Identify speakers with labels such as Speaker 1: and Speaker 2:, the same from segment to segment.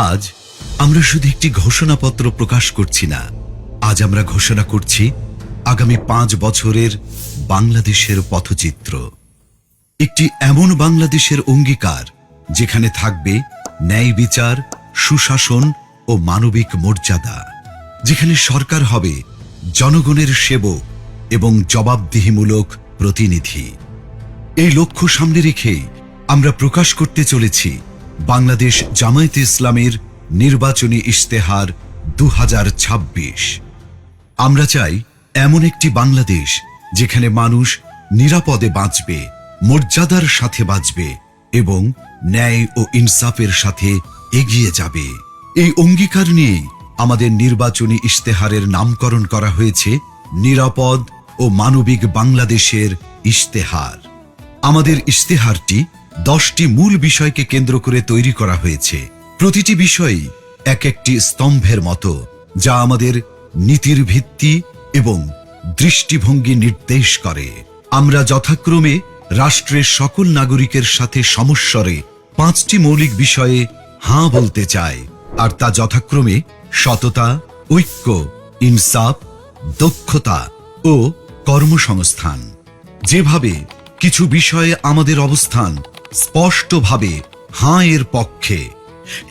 Speaker 1: আজ আমরা শুধু একটি ঘোষণাপত্র প্রকাশ করছি না, আজ আমরা ঘোষণা করছি আগামী 5 বছরের বাংলাদেশের পথচিত্র। একটি এমন বাংলাদেশের অঙ্গীকার যেখানে থাকবে ন্যায় বিচার, সুশাসন ও মানবিক মর্যাদা, যেখানে সরকার হবে জনগণের সেবক এবং জবাবদিহিমূলক প্রতিনিধি। এই লক্ষ্য সামনে রেখে আমরা প্রকাশ করতে চলেছি বাংলাদেশ জামায়াতে ইসলামের নির্বাচনী ইশতেহার 2026। আমরা চাই এমন একটি বাংলাদেশ যেখানে মানুষ নিরাপদে বাঁচবে, মর্যাদার সাথে বাঁচবে এবং ন্যায় ও ইনসাফের সাথে এগিয়ে যাবে। এই অঙ্গীকার নিয়ে আমাদের নির্বাচনী ইশতেহারের নামকরণ করা হয়েছে নিরাপদ ও মানবিক বাংলাদেশের ইশতেহার। আমাদের ইশতেহারটি 10টি মূল বিষয়কে কেন্দ্র করে তৈরি করা হয়েছে। প্রতিটি বিষয়ই এক একটি স্তম্ভের মতো, যা আমাদের নীতির ভিত্তি এবং দৃষ্টিভঙ্গি নির্দেশ করে। আমরা যথাক্রমে রাষ্ট্রের সকল নাগরিকের সাথে সমস্বরে 5টি মৌলিক বিষয়ে হাঁ বলতে চাই, আর তা যথাক্রমে সততা, ঐক্য, ইনসাফ, দক্ষতা ও কর্মসংস্থান। যেভাবে কিছু বিষয়ে আমাদের অবস্থান স্পষ্টভাবে হাঁ এর পক্ষে,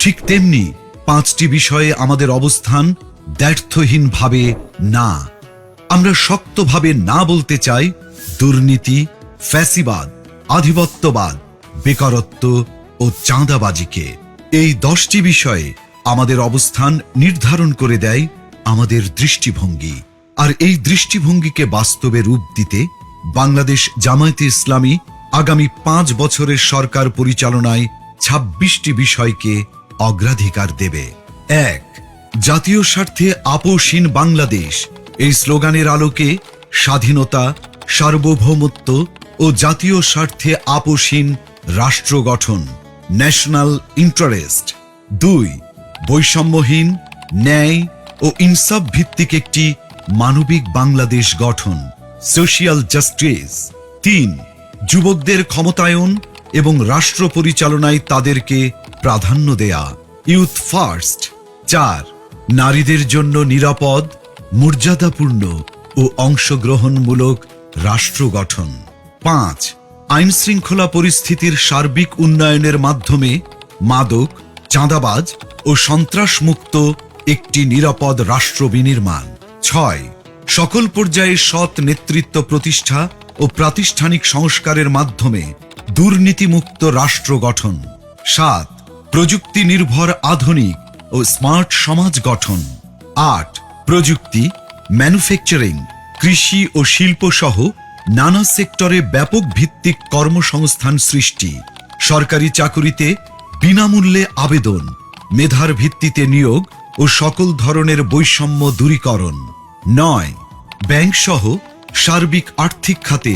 Speaker 1: ঠিক তেমনি 5টি বিষয়ে আমাদের অবস্থান দ্ব্যর্থহীনভাবে না। আমরা শক্তভাবে না বলতে চাই দুর্নীতি, ফ্যাসিবাদ, আধিপত্যবাদ, বেকারত্ব ও চাঁদাবাজিকে। এই 10টি বিষয়ে আমাদের অবস্থান নির্ধারণ করে দেয় আমাদের দৃষ্টিভঙ্গি, আর এই দৃষ্টিভঙ্গিকে বাস্তবে রূপ দিতে বাংলাদেশ জামায়াতে ইসলামী আগামী 5 বছরের সরকার পরিচালনায় 26টি বিষয়কে অগ্রাধিকার দেবে। 1. জাতীয় স্বার্থে আপোষহীন বাংলাদেশ। এই স্লোগানের আলোকে স্বাধীনতা, সার্বভৌমত্ব ও জাতীয় স্বার্থে আপোষহীন রাষ্ট্র গঠন, ন্যাশনাল ইন্টারেস্ট। 2. বৈষম্যহীন, ন্যায় ও ইনসাফ ভিত্তিক একটি মানবিক বাংলাদেশ গঠন, সোশিয়াল জাস্টিস। 3. যুবকদের ক্ষমতায়ন এবং রাষ্ট্র পরিচালনায় তাদেরকে প্রাধান্য দেয়া, ইউথ ফার্স্ট। 4. নারীদের জন্য নিরাপদ, মর্যাদাপূর্ণ ও অংশগ্রহণমূলক রাষ্ট্র গঠন। 5. আইন শৃঙ্খলা পরিস্থিতির সার্বিক উন্নয়নের মাধ্যমে মাদক, চাঁদাবাজ ও সন্ত্রাসমুক্ত একটি নিরাপদ রাষ্ট্র বিনির্মাণ। 6. সকল পর্যায়ে সৎ নেতৃত্ব প্রতিষ্ঠা ও প্রাতিষ্ঠানিক সংস্কারের মাধ্যমে দুর্নীতিমুক্ত রাষ্ট্র গঠন। 7. প্রযুক্তি নির্ভর আধুনিক ও স্মার্ট সমাজ গঠন। 8. প্রযুক্তি, ম্যানুফ্যাকচারিং, কৃষি ও শিল্প সহ নানা সেক্টরে ব্যাপক ভিত্তিক কর্মসংস্থান সৃষ্টি, সরকারি চাকুরিতে বিনামূল্যে আবেদন, মেধার ভিত্তিতে নিয়োগ ও সকল ধরনের বৈষম্য দূরীকরণ। 9. ব্যাংক সহ সার্বিক আর্থিক খাতে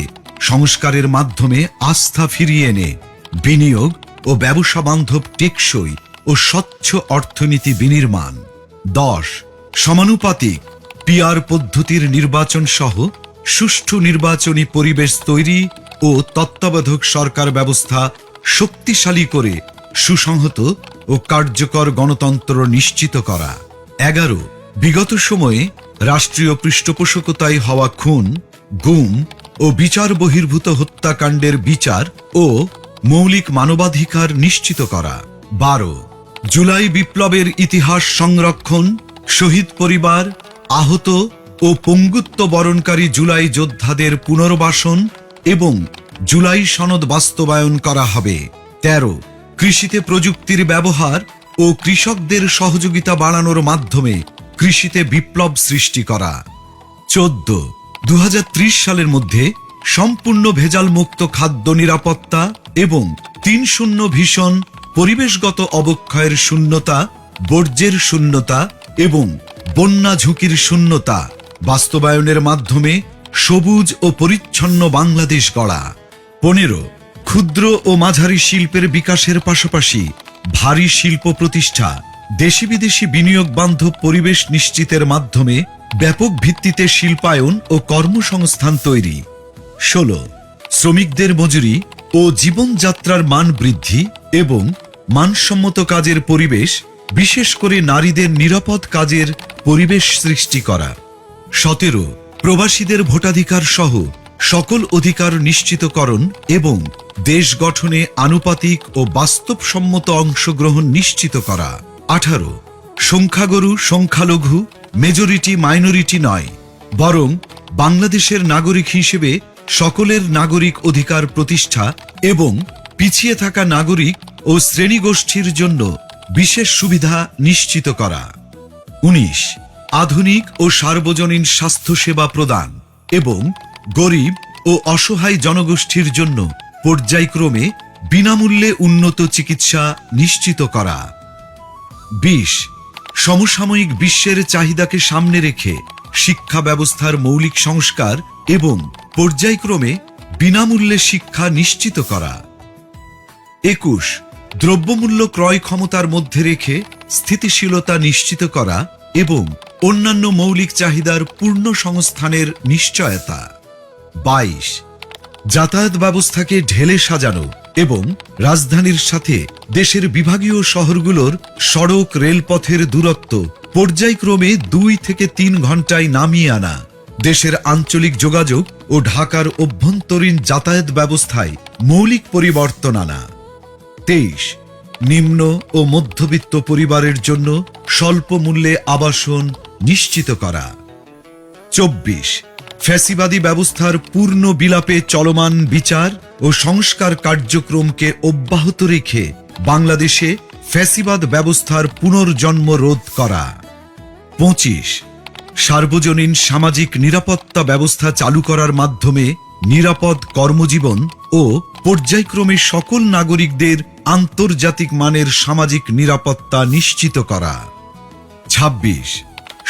Speaker 1: সংস্কারের মাধ্যমে আস্থা ফিরিয়ে এনে বিনিয়োগ ও ব্যবসা বান্ধব টেকসই ও স্বচ্ছ অর্থনীতি বিনির্মাণ। 10. সমানুপাতিক পিআর পদ্ধতির নির্বাচন সহ সুষ্ঠু নির্বাচনী পরিবেশ তৈরি ও তত্ত্বাবধায়ক সরকার ব্যবস্থা শক্তিশালী করে সুসংহত ও কার্যকর গণতন্ত্র নিশ্চিত করা। 11. বিগত সময়ে রাষ্ট্রীয় পৃষ্ঠপোষকতায় হওয়া খুন, গুম ও বিচার বহির্ভূত হত্যাকাণ্ডের বিচার ও মৌলিক মানবাধিকার নিশ্চিত করা। 12. জুলাই বিপ্লবের ইতিহাস সংরক্ষণ, শহীদ পরিবার, আহত ও পঙ্গুত্ব বরণকারী জুলাই যোদ্ধাদের পুনর্বাসন এবং জুলাই সনদ বাস্তবায়ন করা হবে। 13. কৃষিতে প্রযুক্তির ব্যবহার ও কৃষকদের সহযোগিতা বাড়ানোর মাধ্যমে কৃষিতে বিপ্লব সৃষ্টি করা। 14. 2030 সালের মধ্যে সম্পূর্ণ ভেজাল মুক্ত খাদ্য নিরাপত্তা এবং 3-0 ভিশন, পরিবেশগত অবক্ষয়ের শূন্যতা, বর্জ্যের শূন্যতা এবং বন্যা ঝুঁকির শূন্যতা বাস্তবায়নের মাধ্যমে সবুজ ও পরিচ্ছন্ন বাংলাদেশ গড়া। 15. ক্ষুদ্র ও মাঝারি শিল্পের বিকাশের পাশাপাশি ভারী শিল্প প্রতিষ্ঠা, দেশি বিদেশি বিনিয়োগ বান্ধব পরিবেশ নিশ্চিতের মাধ্যমে ব্যাপক ভিত্তিতে শিল্পায়ন ও কর্মসংস্থান তৈরি। 16. শ্রমিকদের মজুরি ও জীবনযাত্রার মান বৃদ্ধি এবং মানসম্মত কাজের পরিবেশ বিশেষ করে নারীদের নিরাপদ কাজের পরিবেশ সৃষ্টি করা। 17 প্রবাসীদের ভোটাধিকার সহ সকল অধিকার নিশ্চিতকরণ এবং দেশ গঠনে আনুপাতিক ও বাস্তবসম্মত অংশগ্রহণ নিশ্চিত করা। 18 সংখ্যাগুরু সংখ্যালঘু মেজরিটি মাইনরিটি নয়, বরং বাংলাদেশের নাগরিক হিসেবে সকলের নাগরিক অধিকার প্রতিষ্ঠা এবং পিছিয়ে থাকা নাগরিক ও শ্রেণীগোষ্ঠীর জন্য বিশেষ সুবিধা নিশ্চিত করা। 19 আধুনিক ও সার্বজনীন স্বাস্থ্যসেবা প্রদান এবং গরিব ও অসহায় জনগোষ্ঠীর জন্য পর্যায়ক্রমে বিনামূল্যে উন্নত চিকিৎসা নিশ্চিত করা। 20 সমসাময়িক বিশ্বের চাহিদাকে সামনে রেখে শিক্ষা ব্যবস্থার মৌলিক সংস্কার এবং পর্যায়ক্রমে বিনামূল্যে শিক্ষা নিশ্চিত করা। 21 দ্রব্যমূল্য ক্রয় ক্ষমতার মধ্যে রেখে স্থিতিশীলতা নিশ্চিত করা এবং অন্যান্য মৌলিক চাহিদার পূর্ণ সংস্থানের নিশ্চয়তা। 22 যাতায়াত ব্যবস্থাকে ঢেলে সাজানো এবং রাজধানীর সাথে দেশের বিভাগীয় শহরগুলোর সড়ক রেলপথের দূরত্ব পর্যায়ক্রমে 2 থেকে 3 ঘন্টায় নামিয়ে আনা, দেশের আঞ্চলিক যোগাযোগ ও ঢাকার অভ্যন্তরীণ যাতায়াত ব্যবস্থায় মৌলিক পরিবর্তন আনা। 23 নিম্ন ও মধ্যবিত্ত পরিবারের জন্য স্বল্প মূল্যে আবাসন নিশ্চিত করা। 24 ফ্যাসিবাদী ব্যবস্থার পূর্ণ বিলাপে চলমান বিচার ও সংস্কার কার্যক্রমকে অব্যাহত রেখে বাংলাদেশে ফ্যাসিবাদ ব্যবস্থার পুনর্জন্ম রোধ করা। 25 সার্বজনীন সামাজিক নিরাপত্তা ব্যবস্থা চালু করার মাধ্যমে নিরাপদ কর্মজীবন ও পর্যায়ক্রমে সকল নাগরিকদের আন্তর্জাতিক মানের সামাজিক নিরাপত্তা নিশ্চিত করা। 26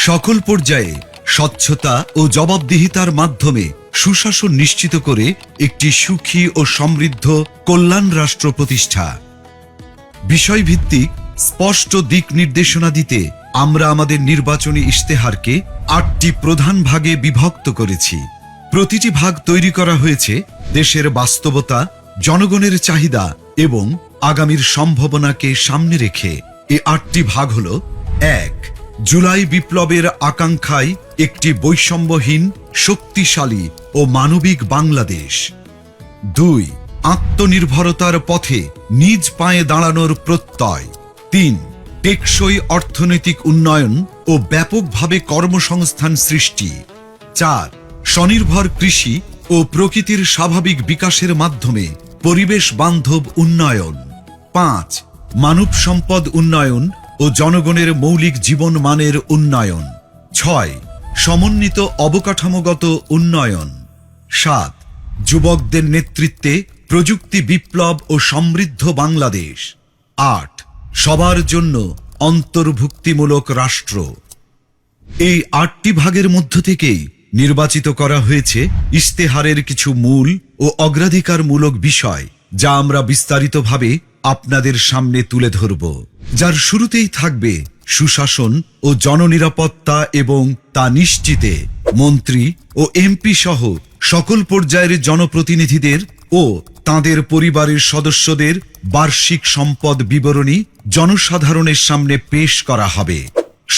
Speaker 1: সকল পর্যায়ে স্বচ্ছতা ও জবাবদিহিতার মাধ্যমে সুশাসন নিশ্চিত করে একটি সুখী ও সমৃদ্ধ কল্যাণ রাষ্ট্র প্রতিষ্ঠা। বিষয়ভিত্তিক স্পষ্ট দিক নির্দেশনা দিতে আমরা আমাদের নির্বাচনী ইশতেহারকে 8টি প্রধান ভাগে বিভক্ত করেছি। প্রতিটি ভাগ তৈরি করা হয়েছে দেশের বাস্তবতা, জনগণের চাহিদা এবং আগামীর সম্ভাবনাকে সামনে রেখে। এই 8টি ভাগ হল: 1 জুলাই বিপ্লবের আকাঙ্ক্ষায় একটি বৈষম্যহীন, শক্তিশালী ও মানবিক বাংলাদেশ। 2 আত্মনির্ভরতার পথে নিজ পায়ে দাঁড়ানোর প্রত্যয়। 3 টেকসই অর্থনৈতিক উন্নয়ন ও ব্যাপকভাবে কর্মসংস্থান সৃষ্টি। 4 স্বনির্ভর কৃষি ও প্রকৃতির স্বাভাবিক বিকাশের মাধ্যমে পরিবেশ বান্ধব উন্নয়ন। 5 মানব সম্পদ উন্নয়ন ও জনগণের মৌলিক জীবন মানের উন্নয়ন। 6 সমন্বিত অবকাঠামোগত উন্নয়ন। 7 যুবকদের নেতৃত্বে প্রযুক্তি বিপ্লব ও সমৃদ্ধ বাংলাদেশ। 8 সবার জন্য অন্তর্ভুক্তিমূলক রাষ্ট্র। এই 8টি ভাগের মধ্য থেকেই নির্বাচিত করা হয়েছে ইশতেহারের কিছু মূল ও অগ্রাধিকারমূলক বিষয়, যা আমরা বিস্তারিতভাবে আপনাদের সামনে তুলে ধরব। যার শুরুতেই থাকবে সুশাসন ও জননিরাপত্তা এবং তা নিশ্চিতে মন্ত্রী ও এমপি সহ সকল পর্যায়ের জনপ্রতিনিধিদের ও তাদের পরিবারের সদস্যদের বার্ষিক সম্পদ বিবরণী জনসাধারণের সামনে পেশ করা হবে।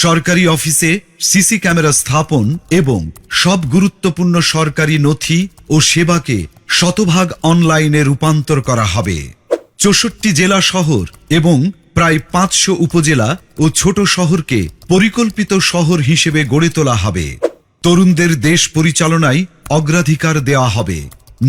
Speaker 1: সরকারি অফিসে সিসি ক্যামেরা স্থাপন এবং সব গুরুত্বপূর্ণ সরকারি নথি ও সেবাকে শতভাগ অনলাইনে রূপান্তর করা হবে। 64 জেলা শহর এবং প্রায় 500 উপজেলা ও ছোট শহরকে পরিকল্পিত শহর হিসেবে গড়ে তোলা হবে। তরুণদের দেশ পরিচালনায় অগ্রাধিকার দেওয়া হবে।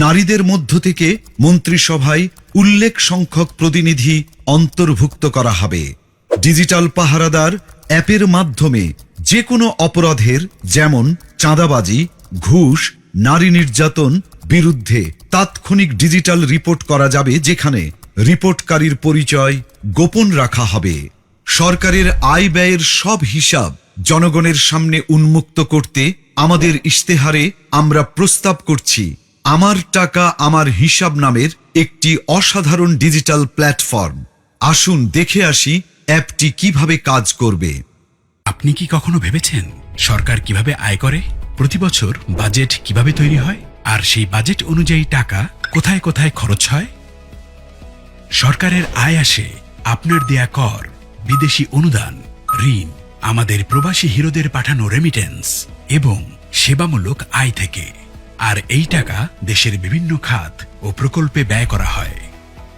Speaker 1: নারীদের মধ্য থেকে মন্ত্রিসভায় উল্লেখ সংখ্যক প্রতিনিধি অন্তর্ভুক্ত করা হবে। ডিজিটাল পাহারাদার অ্যাপের মাধ্যমে যে কোনো অপরাধের, যেমন চাঁদাবাজি, ঘুষ, নারী নির্যাতন বিরুদ্ধে তাৎক্ষণিক ডিজিটাল রিপোর্ট করা যাবে, যেখানে রিপোর্টকারীর পরিচয় গোপন রাখা হবে। সরকারের আয় ব্যয়ের সব হিসাব জনগণের সামনে উন্মুক্ত করতে আমাদের ইশতেহারে আমরা প্রস্তাব করছি আমার টাকা আমার হিসাব নামের একটি অসাধারণ ডিজিটাল প্ল্যাটফর্ম। আসুন দেখে আসি অ্যাপটি কিভাবে কাজ করবে।
Speaker 2: আপনি কি কখনো ভেবেছেন সরকার কিভাবে আয় করে? প্রতি বছর বাজেট কিভাবে তৈরি হয়, আর সেই বাজেট অনুযায়ী টাকা কোথায় কোথায় খরচ হয়? সরকারের আয় আসে আপনার দেয়া কর, বিদেশি অনুদান, ঋণ, আমাদের প্রবাসী হিরোদের পাঠানো রেমিটেন্স এবং সেবামূলক আয় থেকে। আর এই টাকা দেশের বিভিন্ন খাত ও প্রকল্পে ব্যয় করা হয়,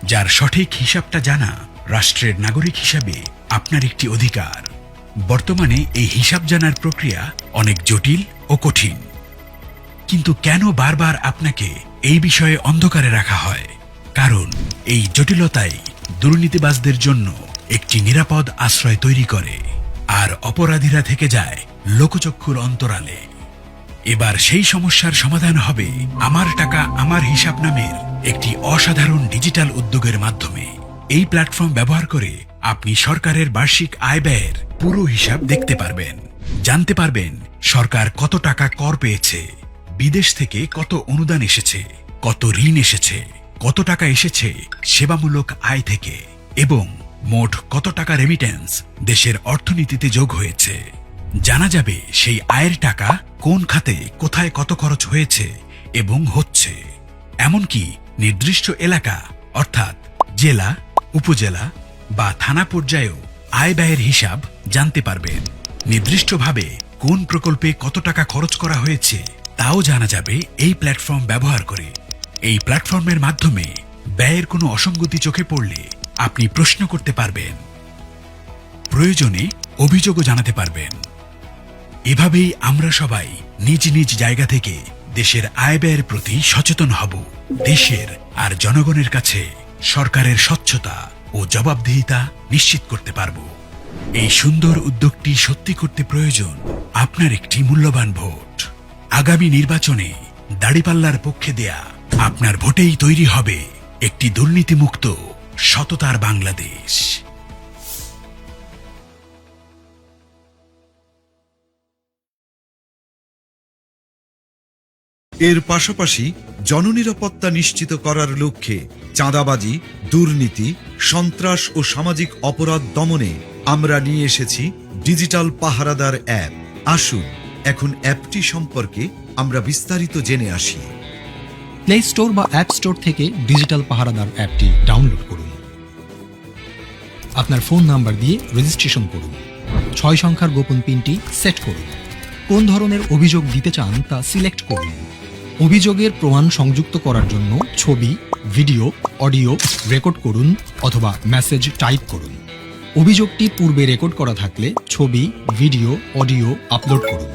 Speaker 2: যার সঠিক হিসাবটা জানা রাষ্ট্রের নাগরিক হিসাবে আপনার একটি অধিকার। বর্তমানে এই হিসাব জানার প্রক্রিয়া অনেক জটিল ও কঠিন, কিন্তু কেন বারবার আপনাকে এই বিষয়ে অন্ধকারে রাখা হয়? কারণ এই জটিলতাই দুর্নীতিবাজদের জন্য একটি নিরাপদ আশ্রয় তৈরি করে, আর অপরাধীরা থেকে যায় লোকচক্ষুর অন্তরালে। এবার সেই সমস্যার সমাধান হবে আমার টাকা আমার হিসাব নামের একটি অসাধারণ ডিজিটাল উদ্যোগের মাধ্যমে। এই প্ল্যাটফর্ম ব্যবহার করে আপনি সরকারের বার্ষিক আয় ব্যয়ের পুরো হিসাব দেখতে পারবেন, জানতে পারবেন সরকার কত টাকা কর পেয়েছে, বিদেশ থেকে কত অনুদান এসেছে, কত ঋণ এসেছে, কত টাকা এসেছে সেবামূলক আয় থেকে, এবং মোট কত টাকা রেমিটেন্স দেশের অর্থনীতিতে যোগ হয়েছে। জানা যাবে সেই আয়ের টাকা কোন খাতে কোথায় কত খরচ হয়েছে এবং হচ্ছে। এমনকি নির্দিষ্ট এলাকা অর্থাৎ জেলা, উপজেলা বা থানা পর্যায়েও আয় ব্যয়ের হিসাব জানতে পারবেন। নির্দিষ্টভাবে কোন প্রকল্পে কত টাকা খরচ করা হয়েছে তাও জানা যাবে এই প্ল্যাটফর্ম ব্যবহার করে। এই প্ল্যাটফর্মের মাধ্যমে ব্যয়ের কোনো অসঙ্গতি চোখে পড়লে আপনি প্রশ্ন করতে পারবেন, প্রয়োজনে অভিযোগও জানাতে পারবেন। এভাবেই আমরা সবাই নিজ নিজ জায়গা থেকে দেশের আয় ব্যয়ের প্রতি সচেতন হব। দেশের আর জনগণের কাছে সরকারের স্বচ্ছতা ও জবাবদিহিতা নিশ্চিত করতে পারব। এই সুন্দর উদ্যোগটি সত্যি করতে প্রয়োজন আপনার একটি মূল্যবান ভোট। আগামী নির্বাচনে দাড়িপাল্লার পক্ষে দেয়া আপনার ভোটেই তৈরি হবে একটি দুর্নীতিমুক্ত সততার বাংলাদেশ।
Speaker 1: এর পাশাপাশি জননিরাপত্তা নিশ্চিত করার লক্ষ্যে চাঁদাবাজি, দুর্নীতি, সন্ত্রাস ও সামাজিক অপরাধ দমনে আমরা নিয়ে এসেছি ডিজিটাল পাহারাদার অ্যাপ। আসুন এখন অ্যাপটি সম্পর্কে আমরা বিস্তারিত জেনে আসি।
Speaker 3: প্লে স্টোর বা অ্যাপ স্টোর থেকে ডিজিটাল পাহারাদার অ্যাপটি ডাউনলোড করুন। আপনার ফোন নাম্বার দিয়ে রেজিস্ট্রেশন করুন। 6 সংখ্যার গোপন পিনটি সেট করুন। কোন ধরনের অভিযোগ দিতে চান তা সিলেক্ট করুন। অভিযোগের প্রমাণ সংযুক্ত করার জন্য ছবি, ভিডিও, অডিও রেকর্ড করুন অথবা মেসেজ টাইপ করুন। অভিযোগটি পূর্বে রেকর্ড করা থাকলে ছবি, ভিডিও, অডিও আপলোড করুন।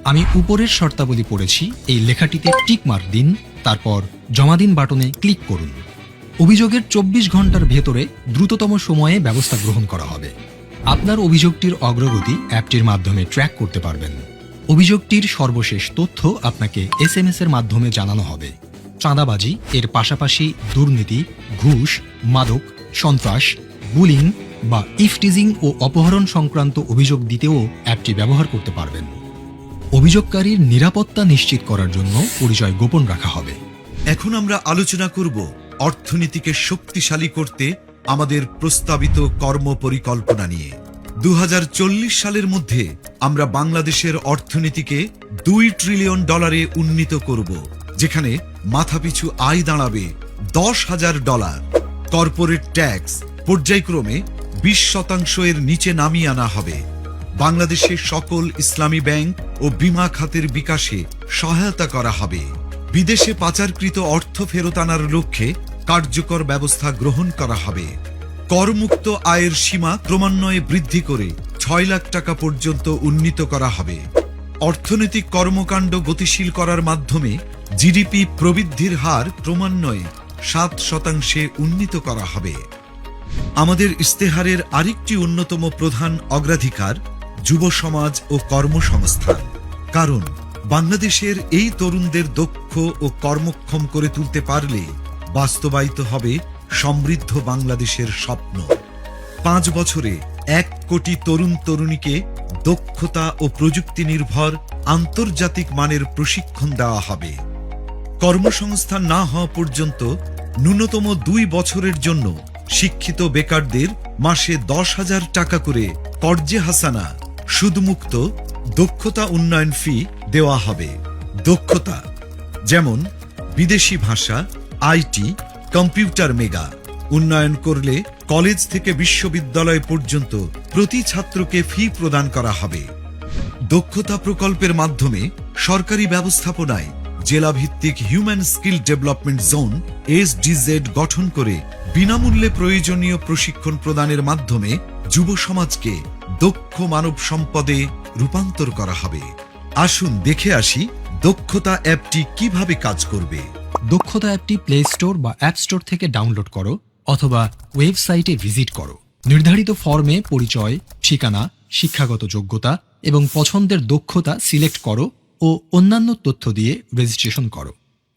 Speaker 3: আমি উপরের শর্তাবলী পড়েছি, এই লেখাটিতে টিক মার্ক দিন, তারপর জমা দিন বাটনে ক্লিক করুন। অভিযোগের 24 ঘন্টার ভেতরে দ্রুততম সময়ে ব্যবস্থা গ্রহণ করা হবে। আপনার অভিযোগটির অগ্রগতি অ্যাপটির মাধ্যমে ট্র্যাক করতে পারবেন। অভিযোগটির সর্বশেষ তথ্য আপনাকে SMS এর মাধ্যমে জানানো হবে। চাঁদাবাজি এর পাশাপাশি দুর্নীতি, ঘুষ, মাদক, সন্ত্রাস, বুলিং বা ইফটিজিং ও অপহরণ সংক্রান্ত অভিযোগ দিতেও অ্যাপটি ব্যবহার করতে পারবেন। অভিযোগকারীর নিরাপত্তা নিশ্চিত করার জন্য পরিচয় গোপন রাখা হবে।
Speaker 1: এখন আমরা আলোচনা করব অর্থনীতিকে শক্তিশালী করতে আমাদের প্রস্তাবিত কর্মপরিকল্পনা নিয়ে। 2040 সালের মধ্যে আমরা বাংলাদেশের অর্থনীতিকে $2 ট্রিলিয়ন উন্নীত করব, যেখানে মাথাপিছু আয় দাঁড়াবে $10,000। কর্পোরেট ট্যাক্স পর্যায়ক্রমে 20% এর নিচে নামিয়ে আনা হবে। বাংলাদেশের সকল ইসলামী ব্যাংক ও বীমা খাতের বিকাশে সহায়তা করা হবে। বিদেশে পাচারকৃত অর্থ ফেরত আনার লক্ষ্যে কার্যকর ব্যবস্থা গ্রহণ করা হবে। করমুক্ত আয়ের সীমা ক্রমান্বয়ে বৃদ্ধি করে 6 লাখ টাকা পর্যন্ত উন্নীত করা হবে। অর্থনৈতিক কর্মকাণ্ড গতিশীল করার মাধ্যমে জিডিপি প্রবৃদ্ধির হার ক্রমান্বয়ে 7% উন্নীত করা হবে। আমাদের ইস্তেহারের আরেকটি অন্যতম প্রধান অগ্রাধিকার যুব সমাজ ও কর্মসংস্থান। কারণ বাংলাদেশের এই তরুণদের দক্ষ ও কর্মক্ষম করে তুলতে পারলে বাস্তবায়িত হবে সমৃদ্ধ বাংলাদেশের স্বপ্ন। 5 বছরে 1 কোটি তরুণ তরুণীকে দক্ষতা ও প্রযুক্তি নির্ভর আন্তর্জাতিক মানের প্রশিক্ষণ দেওয়া হবে। কর্মসংস্থান না হওয়া পর্যন্ত ন্যূনতম 2 বছরের জন্য শিক্ষিত বেকারদের মাসে 10,000 টাকা করে কর্জে হাসানা সুদমুক্ত দক্ষতা উন্নয়ন ফি দেওয়া হবে। দক্ষতা যেমন বিদেশি ভাষা, আইটি, কম্পিউটার মেগা, উন্নয়ন করলে কলেজ থেকে বিশ্ববিদ্যালয় পর্যন্ত প্রতি ছাত্রকে ফি প্রদান করা হবে। দক্ষতা প্রকল্পের মাধ্যমে সরকারি ব্যবস্থাপনায় জেলাভিত্তিক human skill development zone SDZ গঠন করে বিনামূল্যে প্রয়োজনীয় প্রশিক্ষণ প্রদানের মাধ্যমে যুব সমাজকে দক্ষ মানব সম্পদে রূপান্তর করা হবে। আসুন দেখে আসি দক্ষতা অ্যাপটি কিভাবে কাজ করবে।
Speaker 3: দক্ষতা অ্যাপটি প্লে স্টোর বা অ্যাপ স্টোর থেকে ডাউনলোড করো অথবা ওয়েবসাইটে ভিজিট করো। নির্ধারিত ফর্মে পরিচয়, ঠিকানা, শিক্ষাগত যোগ্যতা এবং পছন্দের দক্ষতা সিলেক্ট করো ও অন্যান্য তথ্য দিয়ে রেজিস্ট্রেশন করো।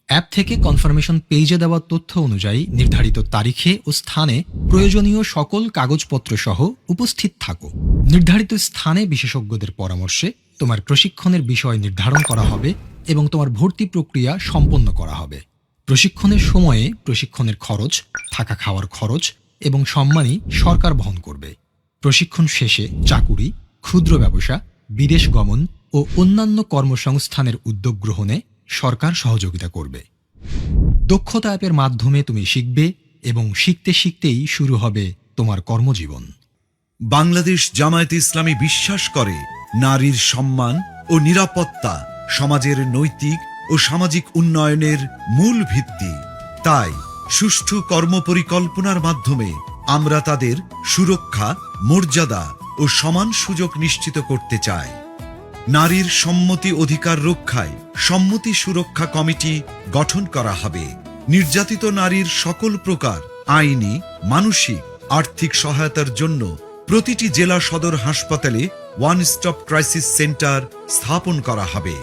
Speaker 3: অ্যাপ থেকে কনফার্মেশন পেজে দেওয়া তথ্য অনুযায়ী নির্ধারিত তারিখে ও স্থানে প্রয়োজনীয় সকল কাগজপত্র সহ উপস্থিত থাকো। নির্ধারিত স্থানে বিশেষজ্ঞদের পরামর্শে তোমার প্রশিক্ষণের বিষয় নির্ধারণ করা হবে এবং তোমার ভর্তি প্রক্রিয়া সম্পন্ন করা হবে। প্রশিক্ষণের সময়ে প্রশিক্ষণের খরচ, থাকা খাওয়ার খরচ এবং সম্মানী সরকার বহন করবে। প্রশিক্ষণ শেষে চাকুরি, ক্ষুদ্র ব্যবসা, বিদেশ গমন ও অন্যান্য কর্মসংস্থানের উদ্যোগ গ্রহণে সরকার সহযোগিতা করবে। দক্ষতা অ্যাপের মাধ্যমে তুমি শিখবে এবং শিখতে শিখতেই শুরু হবে তোমার কর্মজীবন।
Speaker 1: বাংলাদেশ জামায়াতে ইসলামী বিশ্বাস করে নারীর সম্মান ও নিরাপত্তা সমাজের নৈতিক ও সামাজিক উন্নয়নের মূল ভিত্তি। তাই সুষ্ঠু কর্মপরিকল্পনার মাধ্যমে আমরা তাদের সুরক্ষা, মর্যাদা ও সমান সুযোগ নিশ্চিত করতে চাই। নারীর সম্মতি অধিকার রক্ষায় সম্মতি সুরক্ষা কমিটি গঠন করা হবে। নির্যাতিত নারীর সকল প্রকার আইনি, মানসিক, আর্থিক সহায়তার জন্য প্রতিটি জেলা সদর হাসপাতালে ওয়ান স্টপ ক্রাইসিস সেন্টার স্থাপন করা হবে।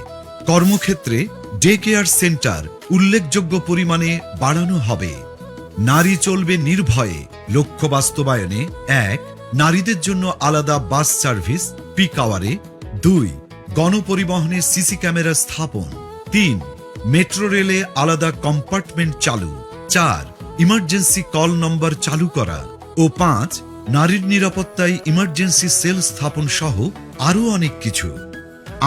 Speaker 1: কর্মক্ষেত্রে ডে কেয়ার সেন্টার উল্লেখযোগ্য পরিমাণে বাড়ানো হবে। নারী চলবে নির্ভয়ে লক্ষ্য বাস্তবায়নে 1. নারীদের জন্য আলাদা বাস সার্ভিস পিক আওয়ারে। 2. গণপরিবহনে সিসি ক্যামেরা স্থাপন। 3. মেট্রো রেলে আলাদা কম্পার্টমেন্ট চালু। 4. ইমার্জেন্সি কল নম্বর চালু করা। ও 5. নারীর নিরাপত্তায় ইমার্জেন্সি সেল স্থাপন সহ আরও অনেক কিছু।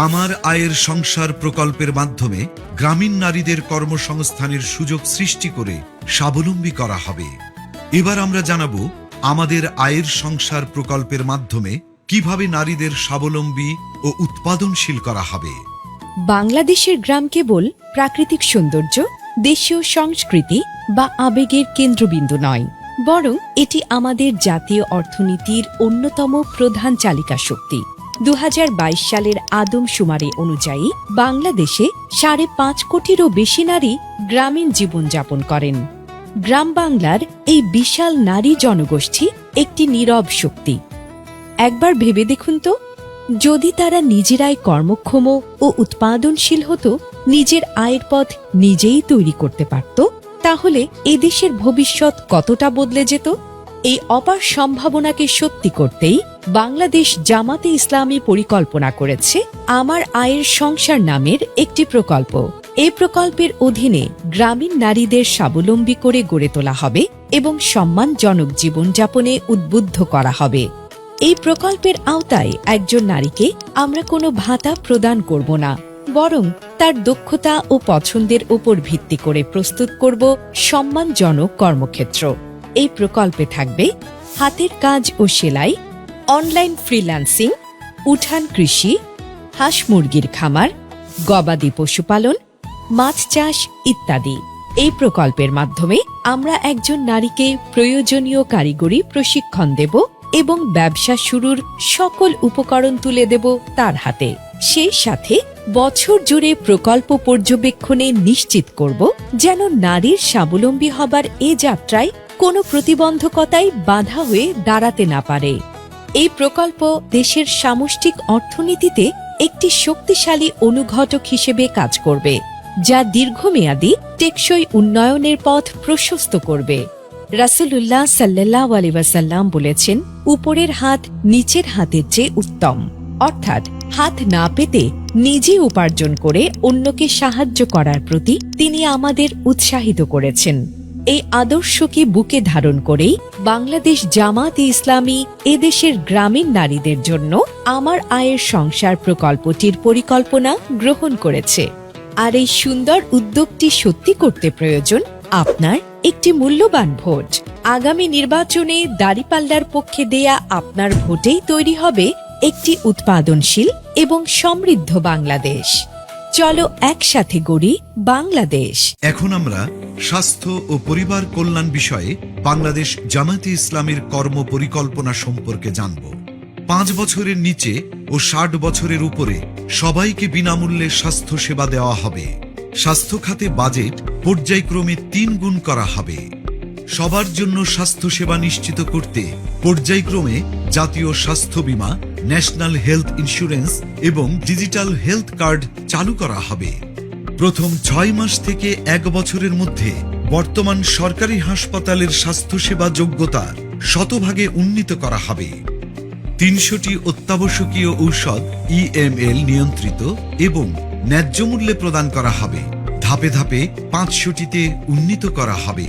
Speaker 1: আমার আয়ের সংসার প্রকল্পের মাধ্যমে গ্রামীণ নারীদের কর্মসংস্থানের সুযোগ সৃষ্টি করে স্বাবলম্বী করা হবে। এবার আমরা জানাবো আমাদের আয়ের সংসার প্রকল্পের মাধ্যমে কিভাবে নারীদের স্বাবলম্বী ও উৎপাদনশীল করা হবে।
Speaker 4: বাংলাদেশের গ্রাম কেবল প্রাকৃতিক সৌন্দর্য, দেশীয় সংস্কৃতি বা আবেগের কেন্দ্রবিন্দু নয়, বরং এটি আমাদের জাতীয় অর্থনীতির অন্যতম প্রধান চালিকা শক্তি। 2022 সালের আদমশুমারি অনুযায়ী বাংলাদেশে 5.5 কোটিরও বেশি নারী গ্রামীণ জীবনযাপন করেন। গ্রাম বাংলার এই বিশাল নারী জনগোষ্ঠী একটি নীরব শক্তি। একবার ভেবে দেখুন তো, যদি তারা নিজেরাই কর্মক্ষম ও উৎপাদনশীল হতো, নিজের আয়ের পথ নিজেই তৈরি করতে পারত, তাহলে এদেশের ভবিষ্যৎ কতটা বদলে যেত। এই অপার সম্ভাবনাকে সত্যি করতেই বাংলাদেশ জামাতে ইসলামী পরিকল্পনা করেছে আমার আয়ের সংসার নামের একটি প্রকল্প। এই প্রকল্পের অধীনে গ্রামীণ নারীদের স্বাবলম্বী করে গড়ে তোলা হবে এবং সম্মানজনক জীবনযাপনে উদ্বুদ্ধ করা হবে। এই প্রকল্পের আওতায় একজন নারীকে আমরা কোনো ভাতা প্রদান করব না, বরং তার দক্ষতা ও পছন্দের উপর ভিত্তি করে প্রস্তুত করব সম্মানজনক কর্মক্ষেত্র। এই প্রকল্পে থাকবে হাতের কাজ ও সেলাই, অনলাইন ফ্রিল্যান্সিং, উঠান কৃষি, হাঁস মুরগির খামার, গবাদি পশুপালন, মাছ চাষ ইত্যাদি। এই প্রকল্পের মাধ্যমে আমরা একজন নারীকে প্রয়োজনীয় কারিগরি প্রশিক্ষণ দেব এবং ব্যবসা শুরুর সকল উপকরণ তুলে দেব তার হাতে। সেই সাথে বছর জুড়ে প্রকল্প পর্যবেক্ষণে নিশ্চিত করব যেন নারীর স্বাবলম্বী হবার এ যাত্রায় কোনো প্রতিবন্ধকতাই বাধা হয়ে দাঁড়াতে না পারে। এই প্রকল্প দেশের সামষ্টিক অর্থনীতিতে একটি শক্তিশালী অনুঘটক হিসেবে কাজ করবে, যা দীর্ঘমেয়াদী টেকসই উন্নয়নের পথ প্রশস্ত করবে। রাসূলুল্লাহ সাল্লাল্লাহু আলাইহি ওয়াসাল্লাম বলেছেন, উপরের হাত নিচের হাতের চেয়ে উত্তম। অর্থাৎ হাত না পেতে নিজে উপার্জন করে অন্যকে সাহায্য করার প্রতি তিনি আমাদের উৎসাহিত করেছেন। এই আদর্শকে বুকে ধারণ করেই বাংলাদেশ জামাতে ইসলামী এদেশের গ্রামীণ নারীদের জন্য আমার আয়ের সংসার প্রকল্পটির পরিকল্পনা গ্রহণ করেছে। আর এই সুন্দর উদ্যোগটি সত্যি করতে প্রয়োজন আপনার একটি মূল্যবান ভোট। আগামী নির্বাচনে দাঁড়িপাল্লার পক্ষে দেয়া আপনার ভোটেই তৈরি হবে একটি উৎপাদনশীল এবং সমৃদ্ধ বাংলাদেশ। চলো একসাথে গড়ি বাংলাদেশ।
Speaker 1: এখন আমরা স্বাস্থ্য ও পরিবার কল্যাণ বিষয়ে বাংলাদেশ জামায়াতে ইসলামের কর্ম পরিকল্পনা সম্পর্কে জানব। 5 বছরের নিচে ও 60 বছরের উপরে সবাইকে বিনামূল্যে স্বাস্থ্য সেবা দেওয়া হবে। স্বাস্থ্য খাতে বাজেট পর্যায়ক্রমে 3 গুণ করা হবে। সবার জন্য স্বাস্থ্য সেবা নিশ্চিত করতে পর্যায়ক্রমে জাতীয় স্বাস্থ্য বীমা, ন্যাশনাল হেলথ ইন্স্যুরেন্স এবং ডিজিটাল হেলথ কার্ড চালু করা হবে। প্রথম 6 মাস থেকে 1 বছরের মধ্যে বর্তমান সরকারি হাসপাতালের স্বাস্থ্যসেবা যোগ্যতা শতভাগে উন্নীত করা হবে। 300টি অত্যাবশ্যকীয় ঔষধ EML নিয়ন্ত্রিত এবং ন্যায্য মূল্যে প্রদান করা হবে। ধাপে ধাপে 500টিতে উন্নীত করা হবে।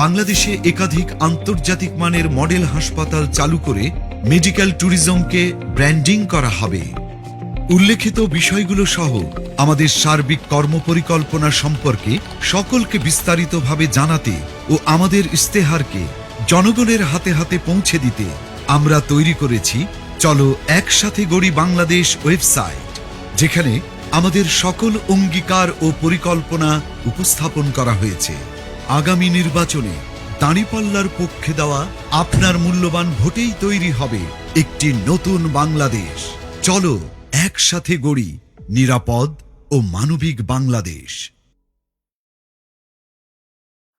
Speaker 1: বাংলাদেশে একাধিক আন্তর্জাতিক মানের মডেল হাসপাতাল চালু করে মেডিকেল ট্যুরিজমকে ব্র্যান্ডিং করা হবে। উল্লেখিত বিষয়গুলো সহ আমাদের সার্বিক কর্মপরিকল্পনা সম্পর্কে সকলকে বিস্তারিতভাবে জানাতে ও আমাদের ইস্তেহারকে জনগণের হাতে হাতে পৌঁছে দিতে আমরা তৈরি করেছি চলো একসাথে গড়ি বাংলাদেশ ওয়েবসাইট, যেখানে আমাদের সকল অঙ্গীকার ও পরিকল্পনা উপস্থাপন করা হয়েছে। আগামী নির্বাচনে দাঁড়িপাল্লার পক্ষে দেওয়া আপনার মূল্যবান ভোটেই তৈরি হবে একটি নতুন বাংলাদেশ। চলো একসাথে গড়ি নিরাপদ ও মানবিক বাংলাদেশ।